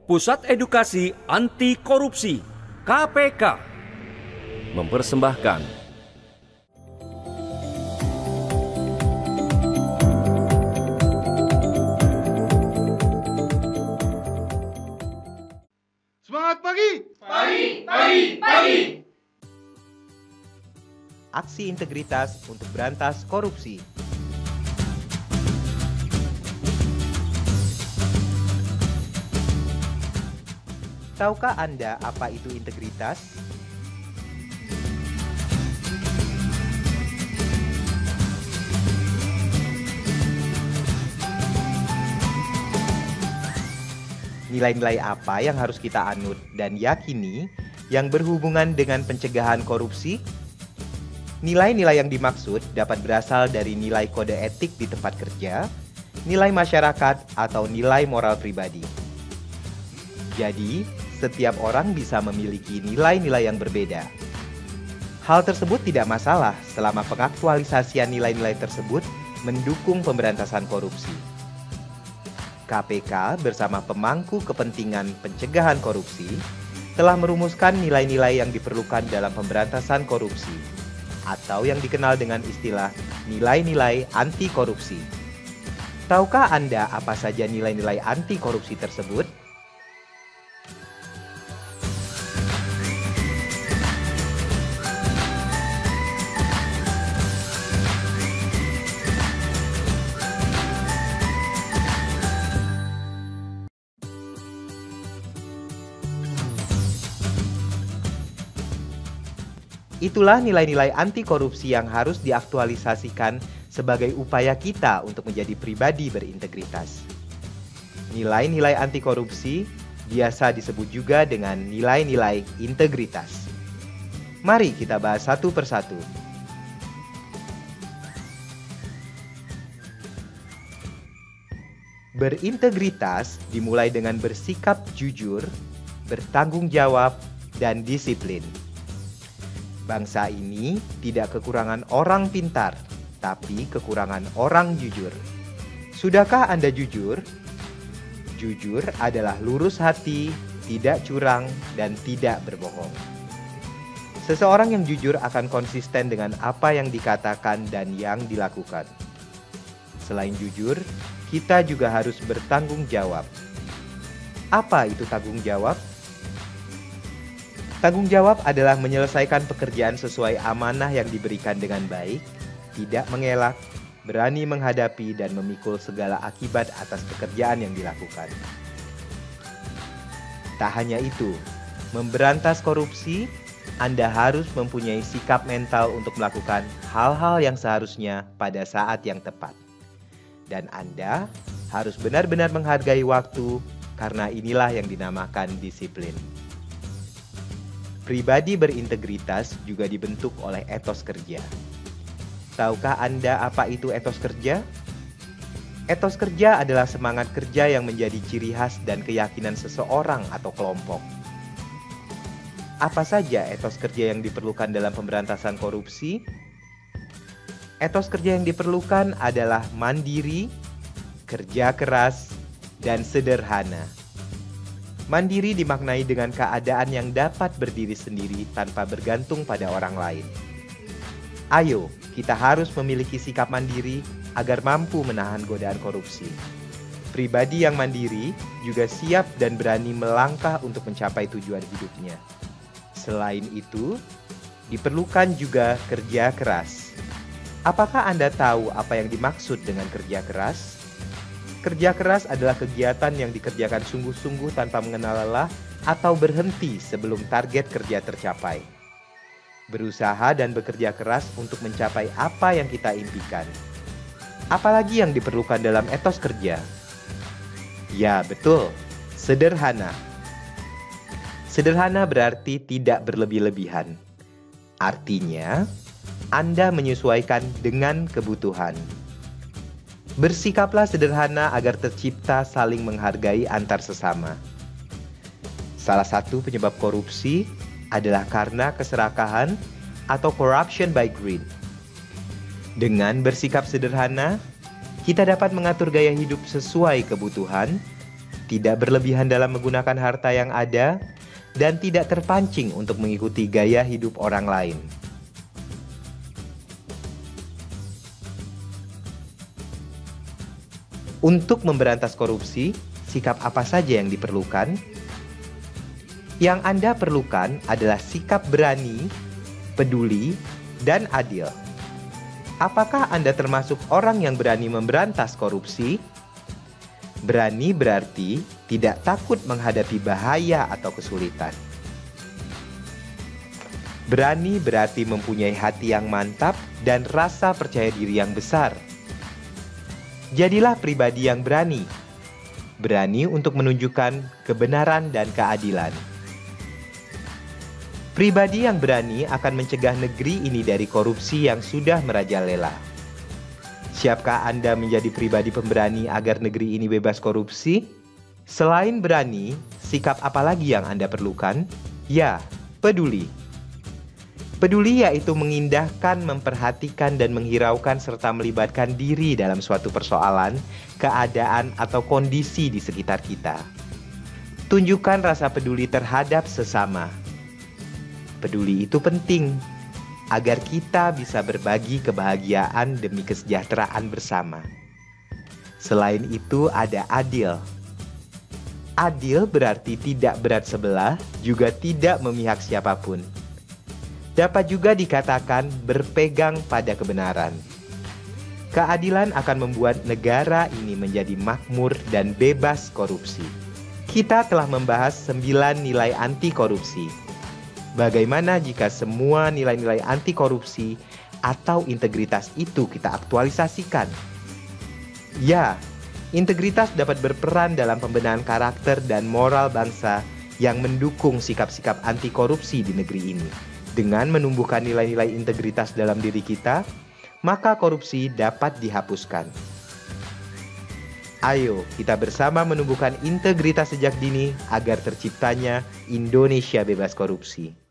Pusat Edukasi Anti Korupsi KPK mempersembahkan Semangat pagi! Pagi! Aksi integritas untuk berantas korupsi. Tahukah Anda apa itu integritas? Nilai-nilai apa yang harus kita anut dan yakini yang berhubungan dengan pencegahan korupsi? Nilai-nilai yang dimaksud dapat berasal dari nilai kode etik di tempat kerja, nilai masyarakat, atau nilai moral pribadi. Jadi, setiap orang bisa memiliki nilai-nilai yang berbeda. Hal tersebut tidak masalah selama pengaktualisasian nilai-nilai tersebut mendukung pemberantasan korupsi. KPK bersama pemangku kepentingan pencegahan korupsi telah merumuskan nilai-nilai yang diperlukan dalam pemberantasan korupsi, atau yang dikenal dengan istilah nilai-nilai anti korupsi. Tahukah Anda apa saja nilai-nilai anti korupsi tersebut? Itulah nilai-nilai anti korupsi yang harus diaktualisasikan sebagai upaya kita untuk menjadi pribadi berintegritas. Nilai-nilai anti korupsi biasa disebut juga dengan nilai-nilai integritas. Mari kita bahas satu persatu. Berintegritas dimulai dengan bersikap jujur, bertanggung jawab, dan disiplin. Bangsa ini tidak kekurangan orang pintar, tapi kekurangan orang jujur. Sudahkah Anda jujur? Jujur adalah lurus hati, tidak curang, dan tidak berbohong. Seseorang yang jujur akan konsisten dengan apa yang dikatakan dan yang dilakukan. Selain jujur, kita juga harus bertanggung jawab. Apa itu tanggung jawab? Tanggung jawab adalah menyelesaikan pekerjaan sesuai amanah yang diberikan dengan baik, tidak mengelak, berani menghadapi dan memikul segala akibat atas pekerjaan yang dilakukan. Tak hanya itu, memberantas korupsi, Anda harus mempunyai sikap mental untuk melakukan hal-hal yang seharusnya pada saat yang tepat. Dan Anda harus benar-benar menghargai waktu, karena inilah yang dinamakan disiplin. Pribadi berintegritas juga dibentuk oleh etos kerja. Tahukah Anda apa itu etos kerja? Etos kerja adalah semangat kerja yang menjadi ciri khas dan keyakinan seseorang atau kelompok. Apa saja etos kerja yang diperlukan dalam pemberantasan korupsi? Etos kerja yang diperlukan adalah mandiri, kerja keras, dan sederhana. Mandiri dimaknai dengan keadaan yang dapat berdiri sendiri tanpa bergantung pada orang lain. Ayo, kita harus memiliki sikap mandiri agar mampu menahan godaan korupsi. Pribadi yang mandiri juga siap dan berani melangkah untuk mencapai tujuan hidupnya. Selain itu, diperlukan juga kerja keras. Apakah Anda tahu apa yang dimaksud dengan kerja keras? Kerja keras adalah kegiatan yang dikerjakan sungguh-sungguh tanpa mengenal lelah atau berhenti sebelum target kerja tercapai. Berusaha dan bekerja keras untuk mencapai apa yang kita impikan. Apalagi yang diperlukan dalam etos kerja? Ya, betul, sederhana. Sederhana berarti tidak berlebih-lebihan. Artinya, Anda menyesuaikan dengan kebutuhan. Bersikaplah sederhana agar tercipta saling menghargai antar sesama. Salah satu penyebab korupsi adalah karena keserakahan atau corruption by greed. Dengan bersikap sederhana, kita dapat mengatur gaya hidup sesuai kebutuhan tidak berlebihan dalam menggunakan harta yang ada, dan tidak terpancing untuk mengikuti gaya hidup orang lain. Untuk memberantas korupsi, sikap apa saja yang diperlukan? Yang Anda perlukan adalah sikap berani, peduli, dan adil. Apakah Anda termasuk orang yang berani memberantas korupsi? Berani berarti tidak takut menghadapi bahaya atau kesulitan. Berani berarti mempunyai hati yang mantap dan rasa percaya diri yang besar. Jadilah pribadi yang berani. Berani untuk menunjukkan kebenaran dan keadilan. Pribadi yang berani akan mencegah negeri ini dari korupsi yang sudah merajalela. Siapkah Anda menjadi pribadi pemberani agar negeri ini bebas korupsi? Selain berani, sikap apa lagi yang Anda perlukan? Ya, peduli. Peduli yaitu mengindahkan, memperhatikan, dan menghiraukan serta melibatkan diri dalam suatu persoalan, keadaan, atau kondisi di sekitar kita. Tunjukkan rasa peduli terhadap sesama. Peduli itu penting agar kita bisa berbagi kebahagiaan demi kesejahteraan bersama. Selain itu ada adil. Adil berarti tidak berat sebelah, juga tidak memihak siapapun. Dapat juga dikatakan berpegang pada kebenaran. Keadilan akan membuat negara ini menjadi makmur dan bebas korupsi. Kita telah membahas 9 nilai anti korupsi. Bagaimana jika semua nilai-nilai anti korupsi atau integritas itu kita aktualisasikan? Ya, integritas dapat berperan dalam pembenahan karakter dan moral bangsa yang mendukung sikap-sikap anti korupsi di negeri ini. Dengan menumbuhkan nilai-nilai integritas dalam diri kita, maka korupsi dapat dihapuskan. Ayo, kita bersama menumbuhkan integritas sejak dini agar terciptanya Indonesia bebas korupsi.